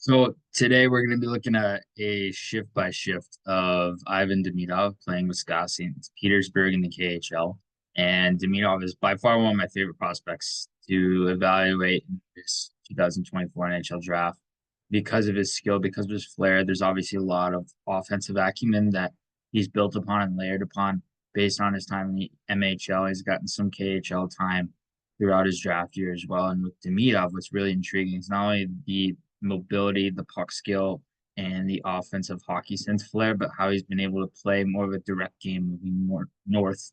So today we're going to be looking at a shift by shift of Ivan Demidov playing Wisconsin, Petersburg in the KHL. And Demidov is by far one of my favorite prospects to evaluate in this 2024 NHL draft because of his skill, because of his flair. There's obviously a lot of offensive acumen that he's built upon and layered upon based on his time in the MHL. He's gotten some KHL time throughout his draft year as well. And with Demidov, what's really intriguing is not only the mobility, the puck skill, and the offensive hockey sense flair, but how he's been able to play more of a direct game, moving more north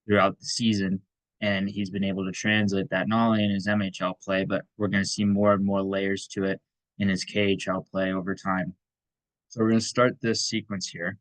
throughout the season. And he's been able to translate that not only in his MHL play, but we're going to see more and more layers to it in his KHL play over time. So we're going to start this sequence here.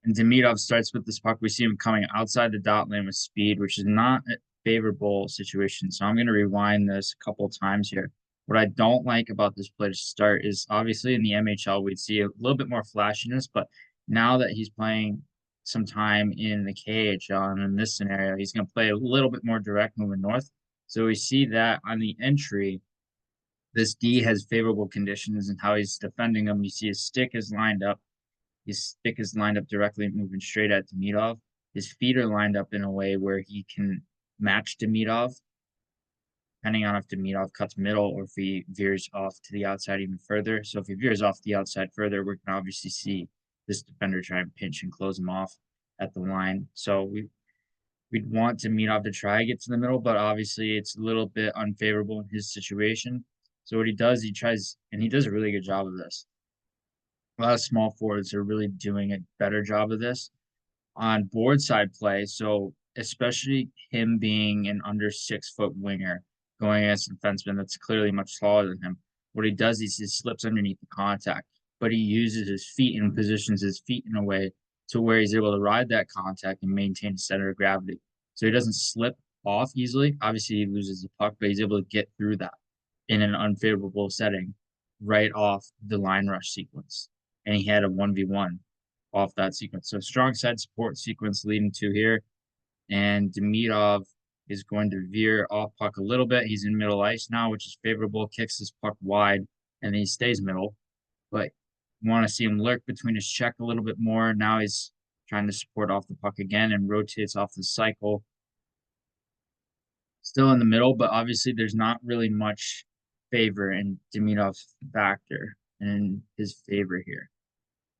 And Demidov starts with this puck. We see him coming outside the dot lane with speed, which is not a favorable situation. So I'm going to rewind this a couple times here. What I don't like about this play to start is obviously in the MHL, we'd see a little bit more flashiness, but now that he's playing some time in the KHL and in this scenario, he's going to play a little bit more direct moving north. So we see that on the entry, this D has favorable conditions and how he's defending them. You see his stick is lined up. His stick is lined up directly, moving straight at Demidov. His feet are lined up in a way where he can match Demidov, depending on if Demidov cuts middle or if he veers off to the outside even further. So if he veers off the outside further, we can obviously see this defender try and pinch and close him off at the line. So we'd want Demidov to try to get to the middle, but obviously it's a little bit unfavorable in his situation. So what he does, he tries, and he does a really good job of this. A lot of small forwards are really doing a better job of this on board side play. So especially him being an under 6 foot winger going against a defenseman that's clearly much taller than him. What he does is he slips underneath the contact, but he uses his feet and positions his feet in a way to where he's able to ride that contact and maintain center of gravity. So he doesn't slip off easily. Obviously, he loses the puck, but he's able to get through that in an unfavorable setting right off the line rush sequence. And he had a 1v1 off that sequence. So strong side support sequence leading to here. And Demidov is going to veer off puck a little bit. He's in middle ice now, which is favorable, kicks his puck wide, and he stays middle. But you want to see him lurk between his check a little bit more. Now he's trying to support off the puck again and rotates off the cycle. Still in the middle, but obviously there's not really much favor in Demidov's factor and in his favor here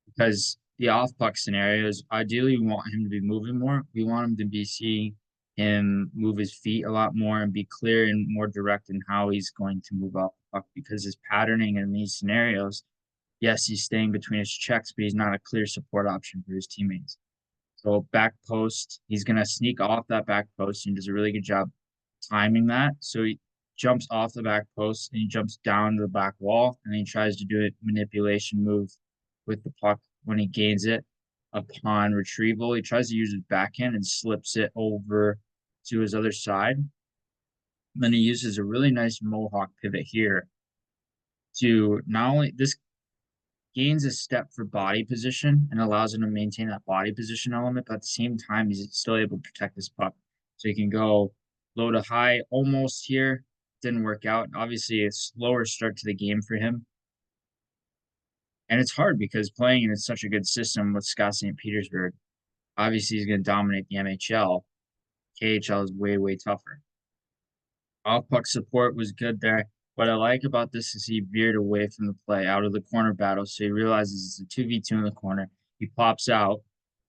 because the off puck scenarios, ideally, we want him to be moving more. We want him to be seeing him move his feet a lot more and be clear and more direct in how he's going to move off the puck because his patterning in these scenarios, yes, he's staying between his checks, but he's not a clear support option for his teammates. So back post, he's going to sneak off that back post and does a really good job timing that. So he jumps off the back post and he jumps down to the back wall and he tries to do a manipulation move with the puck when he gains it upon retrieval. He tries to use his backhand and slips it over to his other side. And then he uses a really nice mohawk pivot here to not only this gains a step for body position and allows him to maintain that body position element, but at the same time, he's still able to protect this puck. So he can go low to high almost here. Didn't work out. Obviously, a slower start to the game for him. And it's hard because playing in such a good system with Scott St. Petersburg, obviously he's going to dominate the MHL. KHL is way, way tougher. Off puck support was good there. What I like about this is he veered away from the play out of the corner battle. So he realizes it's a 2v2 in the corner. He pops out.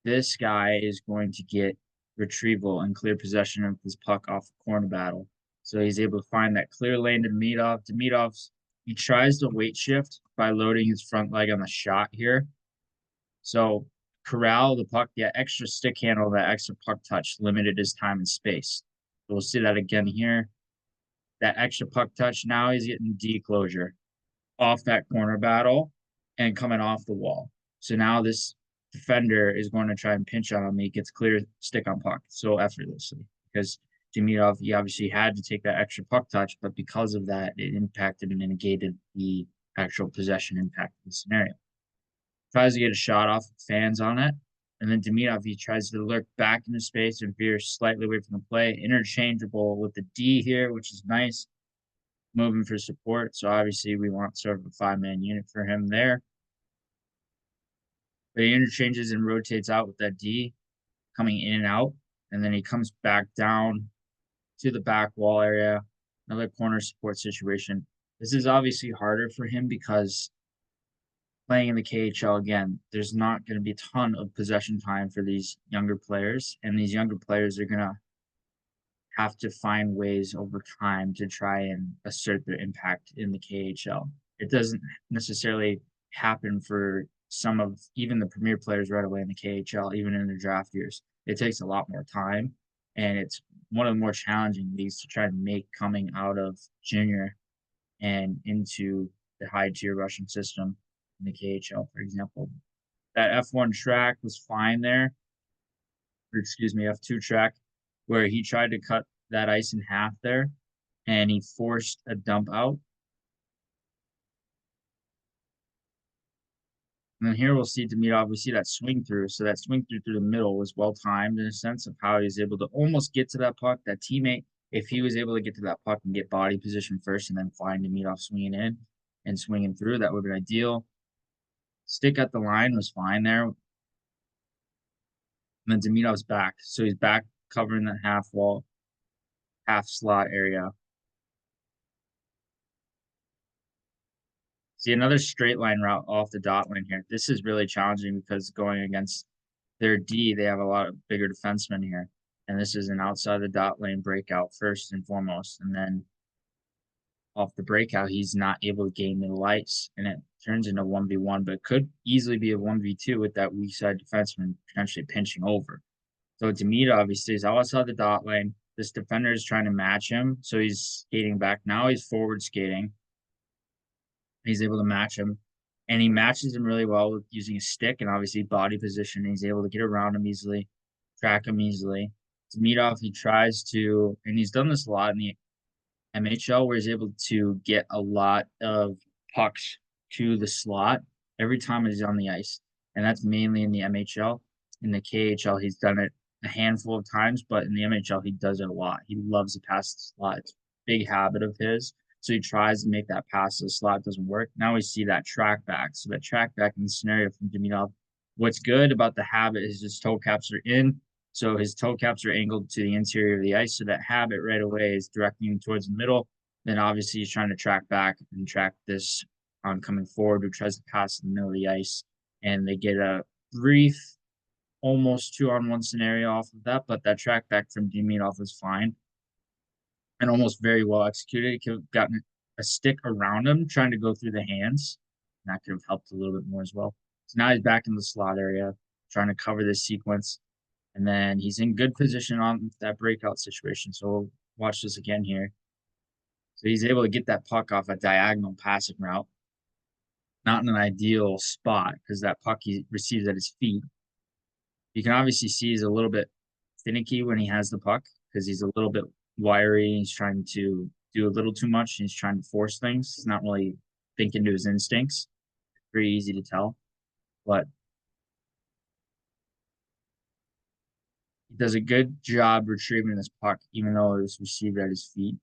This guy is going to get retrieval and clear possession of this puck off the corner battle. So he's able to find that clear lane to Demidov. He tries to weight shift by loading his front leg on the shot here. So corral the puck, yeah, extra stick handle, that extra puck touch limited his time and space. So we'll see that again here. That extra puck touch, now he's getting D closure off that corner battle and coming off the wall. So now this defender is going to try and pinch on him. He gets clear stick on puck so effortlessly because Demidov, he obviously had to take that extra puck touch, but because of that, it impacted and negated the actual possession impact of the scenario. Tries to get a shot off, fans on it, and then Demidov, he tries to lurk back into space and veers slightly away from the play. Interchangeable with the D here, which is nice. moving for support. So obviously we want sort of a 5-man unit for him there. But he interchanges and rotates out with that D coming in and out, and then he comes back down to the back wall area, another corner support situation. This is obviously harder for him because playing in the KHL again, there's not going to be a ton of possession time for these younger players, and these younger players are going to have to find ways over time to try and assert their impact in the KHL. It doesn't necessarily happen for some of even the premier players right away in the KHL, even in their draft years. It takes a lot more time, and it's one of the more challenging leagues to try and make coming out of junior and into the high tier Russian system in the KHL, for example. That F1 track was fine there, or excuse me, F2 track, where he tried to cut that ice in half there, and he forced a dump out. And then here we'll see Demidov, we see that swing through. So that swing through the middle was well timed in a sense of how he was able to almost get to that puck. That teammate, if he was able to get to that puck and get body position first and then find Demidov swinging in and swinging through, that would have been ideal. Stick at the line was fine there. And then Demidov's back. So he's back covering that half wall, half slot area. See another straight line route off the dot line here. This is really challenging because going against their D, they have a lot of bigger defensemen here. And this is an outside the dot lane breakout first and foremost. And then off the breakout, he's not able to gain the ice. And it turns into 1v1, but it could easily be a 1v2 with that weak side defenseman potentially pinching over. So Demidov obviously is outside the dot lane. This defender is trying to match him. So he's skating back. Now he's forward skating. He's able to match him, and he matches him really well with using a stick and obviously body position. He's able to get around him easily, track him easily. Demidov, he tries to, and he's done this a lot in the MHL, where he's able to get a lot of pucks to the slot every time he's on the ice, and that's mainly in the MHL. In the KHL, he's done it a handful of times, but in the MHL, he does it a lot. He loves to pass the slot. It's a big habit of his. So he tries to make that pass to the slot, doesn't work. Now we see that track back. So that track back in the scenario from Demidov. What's good about the habit is his toe caps are in. So his toe caps are angled to the interior of the ice. So that habit right away is directing him towards the middle. Then obviously he's trying to track back and track this on coming forward, who tries to pass in the middle of the ice. And they get a brief, almost 2-on-1 scenario off of that. But that track back from Demidov was fine and almost very well executed. He could have gotten a stick around him, trying to go through the hands. And that could have helped a little bit more as well. So now he's back in the slot area, trying to cover this sequence. And then he's in good position on that breakout situation. So we'll watch this again here. So he's able to get that puck off a diagonal passing route. Not in an ideal spot because that puck he receives at his feet. You can obviously see he's a little bit finicky when he has the puck because he's a little bit wiry. He's trying to do a little too much. He's trying to force things. He's not really thinking to his instincts. It's pretty easy to tell, but he does a good job retrieving this puck, even though it was received at his feet.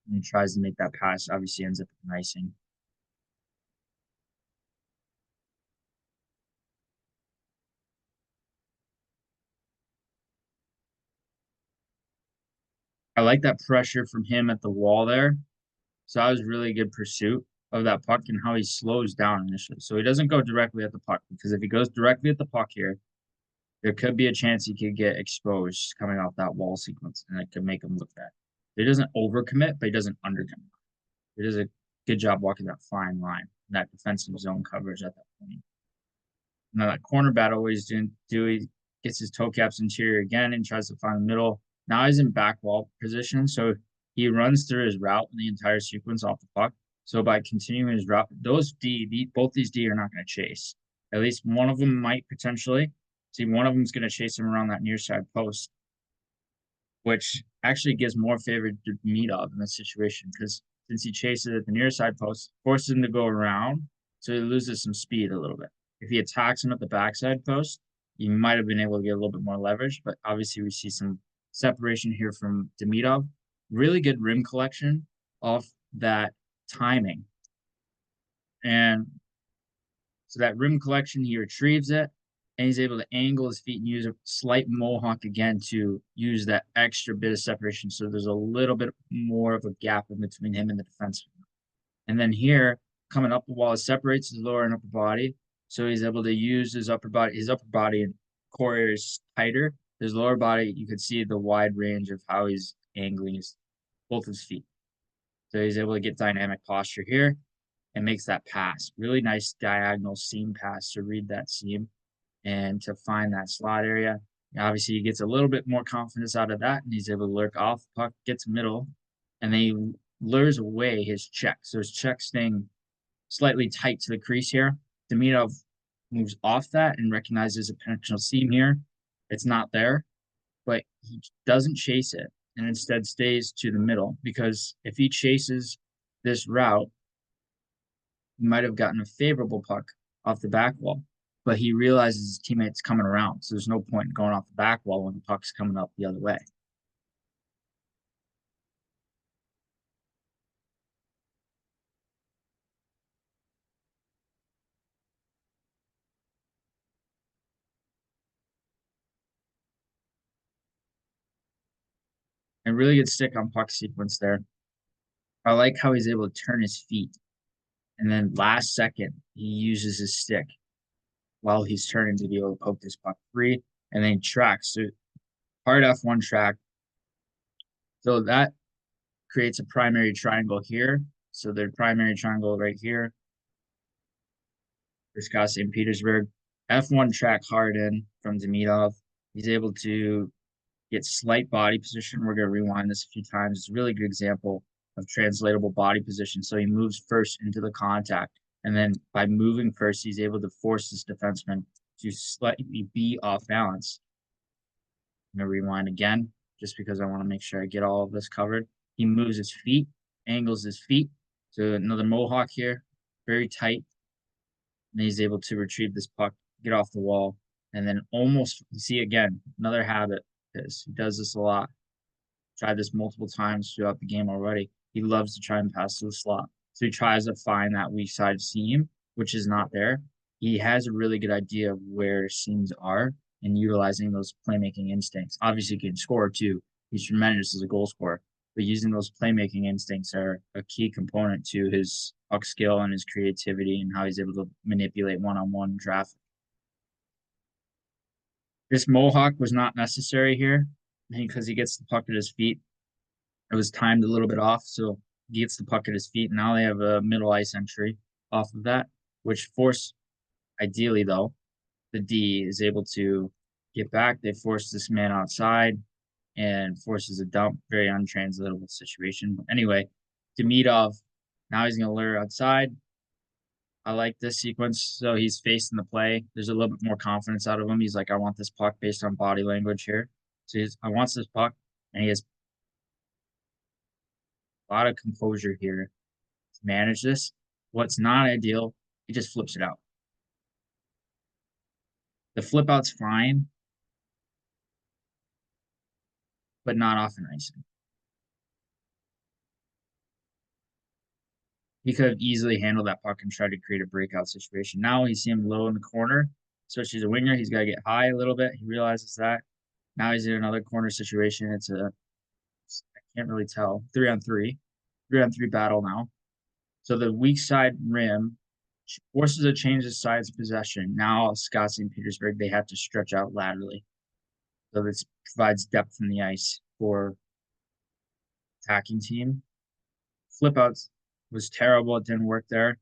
And he tries to make that pass. Obviously, ends up with icing. I like that pressure from him at the wall there. So that was really good pursuit of that puck and how he slows down initially. So he doesn't go directly at the puck because if he goes directly at the puck here, there could be a chance he could get exposed coming off that wall sequence, and it could make him look bad. He doesn't overcommit, but he doesn't undercommit. He does a good job walking that fine line, that defensive zone coverage at that point. Now that corner battle, what he's doing, he gets his toe caps interior again and tries to find the middle. Now he's in back wall position, so he runs through his route in the entire sequence off the puck. So by continuing his route, both these D are not going to chase. At least one of them might potentially. See, one of them is going to chase him around that near side post, which actually gives more favor to Demidov in this situation because since he chases at the near side post, forces him to go around, so he loses some speed a little bit. If he attacks him at the backside post, he might have been able to get a little bit more leverage, but obviously we see some separation here from Demidov. Really good rim collection off that timing. And so that rim collection, he retrieves it, and he's able to angle his feet and use a slight mohawk again to use that extra bit of separation. So there's a little bit more of a gap in between him and the defenseman. And then here, coming up the wall, it separates his lower and upper body. So he's able to use his upper body and core area is tighter. His lower body, you could see the wide range of how he's angling both his feet. So he's able to get dynamic posture here and makes that pass. Really nice diagonal seam pass to read that seam and to find that slot area. Obviously, he gets a little bit more confidence out of that, and he's able to lurk off the puck, gets middle, and then he lures away his check. So his check staying slightly tight to the crease here. Demidov moves off that and recognizes a potential seam here. It's not there, but he doesn't chase it and instead stays to the middle, because if he chases this route, he might have gotten a favorable puck off the back wall, but he realizes his teammate's coming around. So there's no point in going off the back wall when the puck's coming up the other way. And really good stick on puck sequence there. I like how he's able to turn his feet. And then last second, he uses his stick while he's turning to be able to poke this puck free, and then tracks. So hard F1 track. So that creates a primary triangle here. So the primary triangle right here for Scott St. Petersburg. F1 track hard in from Demidov. He's able to get slight body position. We're going to rewind this a few times. It's a really good example of translatable body position. So he moves first into the contact, and then by moving first, he's able to force this defenseman to slightly be off balance. I'm going to rewind again, just because I want to make sure I get all of this covered. He moves his feet, angles his feet. So another mohawk here, very tight. And he's able to retrieve this puck, get off the wall, and then almost, you see again, another habit is he does this a lot. Tried this multiple times throughout the game already. He loves to try and pass to the slot. So he tries to find that weak side seam, which is not there. He has a really good idea of where seams are and utilizing those playmaking instincts. Obviously, he can score too. He's tremendous as a goal scorer, but using those playmaking instincts are a key component to his puck skill and his creativity and how he's able to manipulate one-on-one traffic. This mohawk was not necessary here because he gets the puck at his feet. It was timed a little bit off, so he gets the puck at his feet. Now they have a middle ice entry off of that, which ideally though, the D is able to get back. They force this man outside and forces a dump. Very untranslatable situation. But anyway, Demidov, now he's going to lure outside. I like this sequence. So he's facing the play. There's a little bit more confidence out of him. He's like, I want this puck based on body language here. So I want this puck, and he has a lot of composure here to manage this. What's not ideal, he just flips it out. The flip out's fine, but not often icing. He could have easily handled that puck and tried to create a breakout situation. Now he's seeing him low in the corner, especially as a winger. He's got to get high a little bit. He realizes that. Now he's in another corner situation. I can't really tell, 3-on-3 battle now. So the weak side rim forces a change of sides of possession. Now Scott St. Petersburg, they have to stretch out laterally. So this provides depth in the ice for attacking team. Flip outs was terrible. It didn't work there.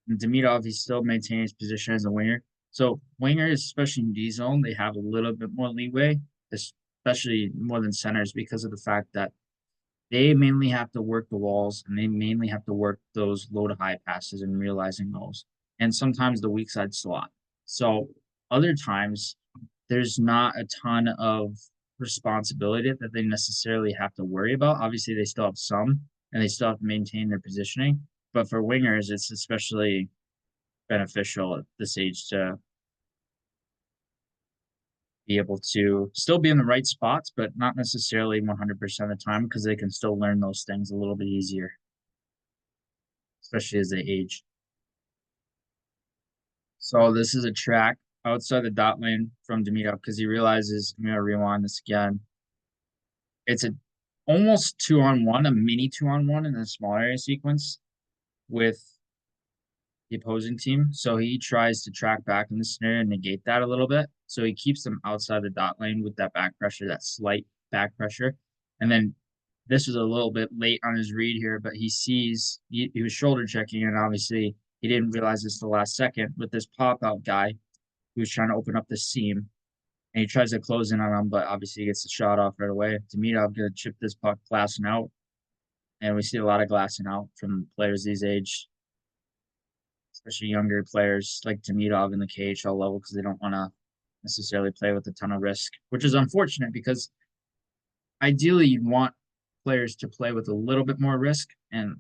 And Demidov, he still maintained his position as a winger. So wingers, especially in D zone, they have a little bit more leeway, especially more than centers, because of the fact that they mainly have to work the walls and they mainly have to work those low to high passes and realizing those. And sometimes the weak side slot. So other times there's not a ton of responsibility that they necessarily have to worry about. Obviously, they still have some and they still have to maintain their positioning. But for wingers, it's especially beneficial at this age to be able to still be in the right spots, but not necessarily 100% of the time because they can still learn those things a little bit easier, especially as they age. So this is a track outside the dot lane from Demidov because he realizes I'm gonna rewind this again. It's a almost 2-on-1, a mini 2-on-1 in a small area sequence with the opposing team. So he tries to track back in the scenario and negate that a little bit. So he keeps them outside the dot lane with that back pressure, that slight back pressure. And then this was a little bit late on his read here, but he sees he was shoulder checking, and obviously he didn't realize this the last second with this pop out guy who was trying to open up the seam. And he tries to close in on him, but obviously he gets the shot off right away. Demidov gonna chip this puck glassing out. And we see a lot of glassing out from players these age, especially younger players like Demidov in the KHL level, because they don't want to necessarily play with a ton of risk, which is unfortunate because ideally you want players to play with a little bit more risk and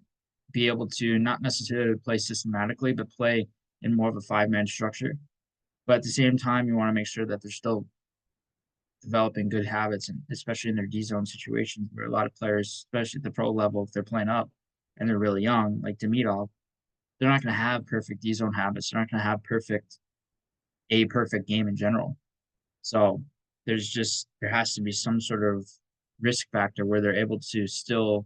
be able to not necessarily play systematically, but play in more of a five-man structure. But at the same time, you want to make sure that they're still developing good habits, and especially in their D zone situations where a lot of players, especially at the pro level, if they're playing up and they're really young, like Demidov, they're not going to have perfect D zone habits. They're not going to have a perfect game in general. So there has to be some sort of risk factor where they're able to still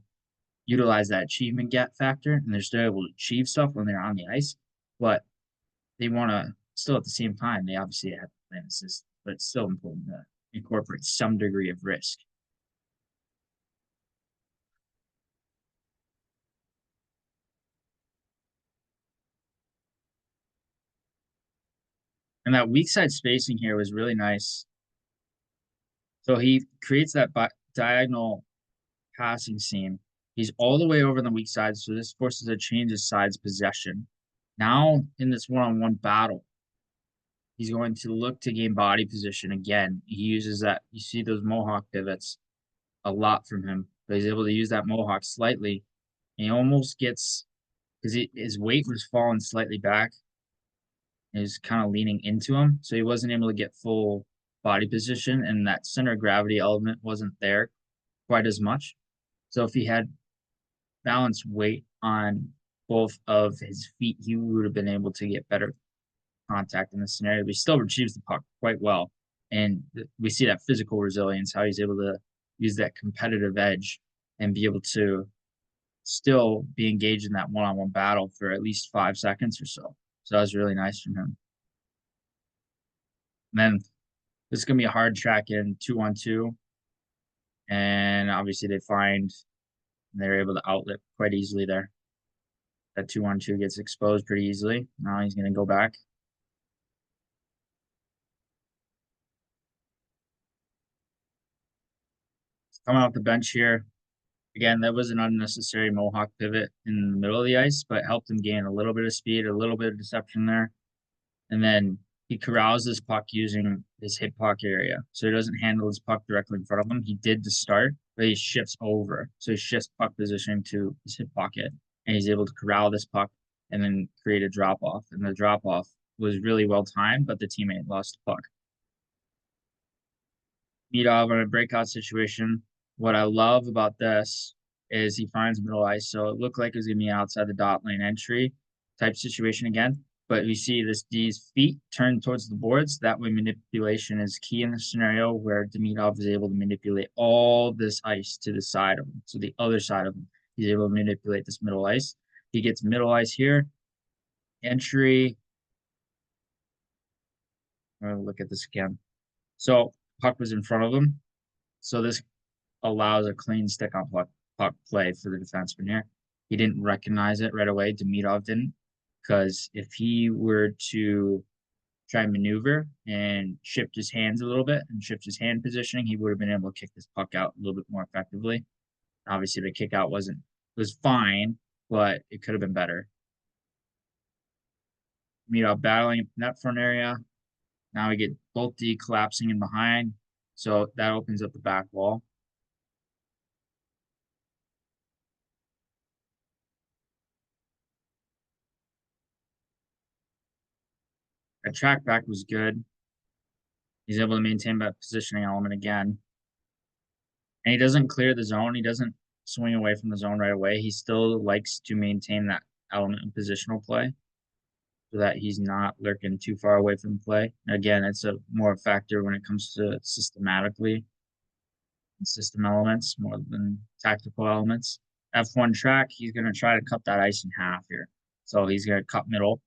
utilize that achievement gap factor and they're still able to achieve stuff when they're on the ice. But they want to still at the same time, they obviously have to plan a system, but it's still important to incorporate some degree of risk. And that weak side spacing here was really nice. So he creates that diagonal passing seam. He's all the way over on the weak side, so this forces a change of sides possession. Now, in this one-on-one battle, he's going to look to gain body position again. He uses that. You see those mohawk pivots a lot from him, but he's able to use that mohawk slightly. And he almost gets because his weight was falling slightly back. He was kind of leaning into him, so he wasn't able to get full body position, and that center of gravity element wasn't there quite as much. So if he had balanced weight on both of his feet, he would have been able to get better contact in the scenario. But he still retrieves the puck quite well. And we see that physical resilience, how he's able to use that competitive edge and be able to still be engaged in that one-on-one battle for at least 5 seconds or so. So that was really nice from him. And then this is going to be a hard track in 2-on-2. And obviously they're able to outlet quite easily there. That 2-on-2 gets exposed pretty easily. Now he's going to go back. Coming off the bench here. Again, that was an unnecessary mohawk pivot in the middle of the ice, but helped him gain a little bit of speed, a little bit of deception there. And then he corrals this puck using his hip puck area. So he doesn't handle his puck directly in front of him. He did to start, but he shifts over. So he shifts puck positioning to his hip pocket, and he's able to corral this puck and then create a drop off. And the drop off was really well timed, but the teammate lost the puck. Demidov in a breakout situation. What I love about this is he finds middle ice. So it looked like it was going to be outside the dot lane entry type situation again. But we see this D's feet turn towards the boards. That way manipulation is key in the scenario where Demidov is able to manipulate all this ice to the side of him. So the other side of him, he's able to manipulate this middle ice. He gets middle ice here. Entry. I'm going to look at this again. So puck was in front of him. So this allows a clean stick on puck play for the defenseman here. He didn't recognize it right away. Demidov didn't, because if he were to try and maneuver and shift his hands a little bit and shift his hand positioning, he would have been able to kick this puck out a little bit more effectively. Obviously, the kick out was fine, but it could have been better. Demidov battling net front area. Now we get both D collapsing in behind, so that opens up the back wall. That track back was good. He's able to maintain that positioning element again. And he doesn't clear the zone. He doesn't swing away from the zone right away. He still likes to maintain that element of positional play so that he's not lurking too far away from play. Again, it's a more factor when it comes to systematically system elements more than tactical elements. F1 track, he's going to try to cut that ice in half here. So he's going to cut middle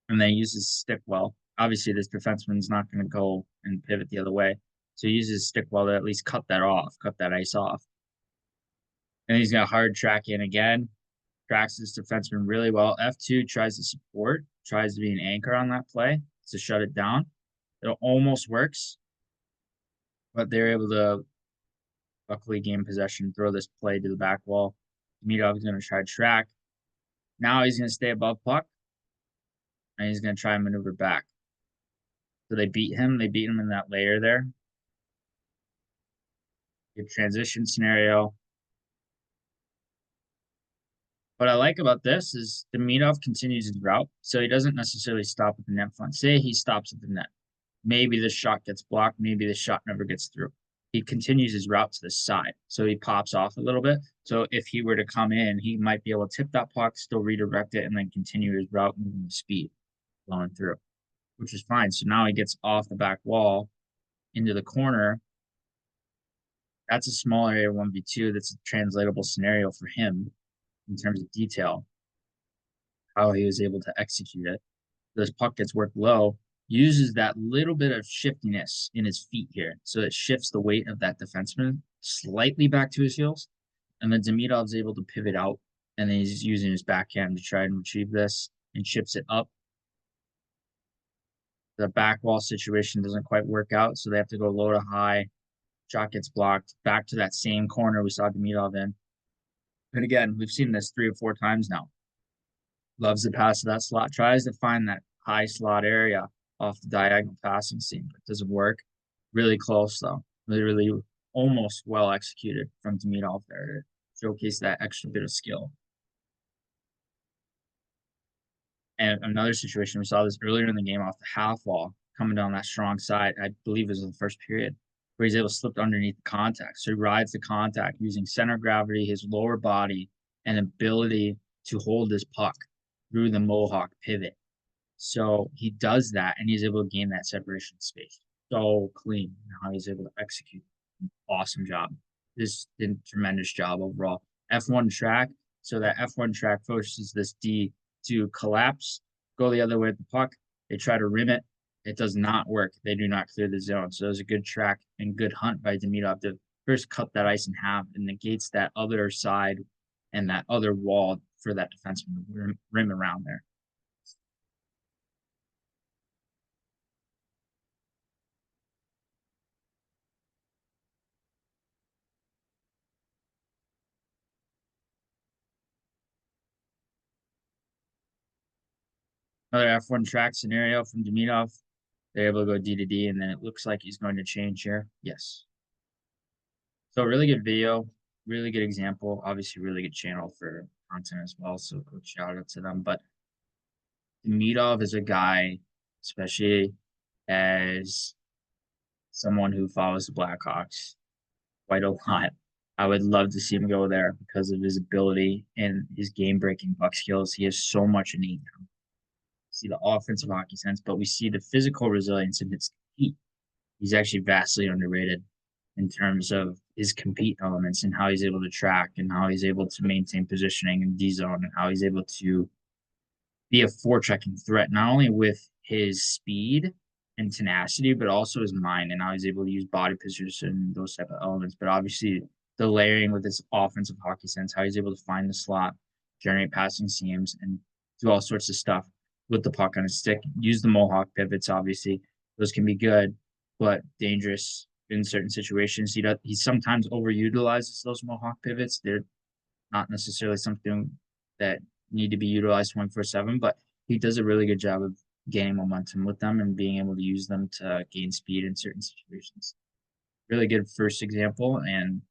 and then uses stick well. Obviously, this defenseman's not going to go and pivot the other way. So he uses stick well to at least cut that off, cut that ice off. And he's going to hard track in again. Tracks this defenseman really well. F2 tries to support, tries to be an anchor on that play to shut it down. It almost works, but they're able to luckily gain possession, throw this play to the back wall. Demidov is going to try to track. Now he's going to stay above puck, and he's going to try and maneuver back. So they beat him. They beat him in that layer there. Good transition scenario. What I like about this is Demidov continues his route, so he doesn't necessarily stop at the net front. Say he stops at the net. Maybe the shot gets blocked. Maybe the shot never gets through. He continues his route to the side, so he pops off a little bit. So if he were to come in, he might be able to tip that puck, still redirect it, and then continue his route moving with speed, going through, which is fine. So now he gets off the back wall into the corner. That's a small area 1v2. That's a translatable scenario for him in terms of detail, how he was able to execute it. This puck gets worked low, uses that little bit of shiftiness in his feet here. So it shifts the weight of that defenseman slightly back to his heels. And then Demidov's able to pivot out, and then he's using his backhand to try and retrieve this and chips it up. The back wall situation doesn't quite work out, so they have to go low to high. Shot gets blocked. Back to that same corner we saw Demidov in. And again, we've seen this 3 or 4 times now. Loves to pass to that slot, tries to find that high slot area off the diagonal passing seam, but doesn't work. Really close though. Literally almost well executed from Demidov there to showcase that extra bit of skill. And another situation, we saw this earlier in the game off the half wall, coming down that strong side, I believe it was in the first period, where he's able to slip underneath the contact. So he rides the contact using center of gravity, his lower body, and ability to hold this puck through the Mohawk pivot. So he does that, and he's able to gain that separation space. So clean how he's able to execute. Awesome job. This did a tremendous job overall. F1 track. So that F1 track forces this D to collapse, go the other way with the puck. They try to rim it. It does not work. They do not clear the zone. So it was a good track and good hunt by Demidov to first cut that ice in half and negates that other side and that other wall for that defenseman to rim around there. Another F1 track scenario from Demidov. They're able to go D to D, and then it looks like he's going to change here. Yes. So really good video, really good example. Obviously, really good channel for content as well. So quick shout out to them. But Demidov is a guy, especially as someone who follows the Blackhawks quite a lot. I would love to see him go there because of his ability and his game-breaking puck skills. He has so much innate now. See the offensive hockey sense, but we see the physical resilience in his compete. He's actually vastly underrated in terms of his compete elements and how he's able to track and how he's able to maintain positioning in D zone and how he's able to be a forechecking threat, not only with his speed and tenacity, but also his mind and how he's able to use body position and those type of elements. But obviously the layering with his offensive hockey sense, how he's able to find the slot, generate passing seams, and do all sorts of stuff with the puck on his stick. Use the Mohawk pivots, obviously. Those can be good, but dangerous in certain situations. He sometimes overutilizes those Mohawk pivots. They're not necessarily something that need to be utilized 24/7, but he does a really good job of gaining momentum with them and being able to use them to gain speed in certain situations. Really good first example, and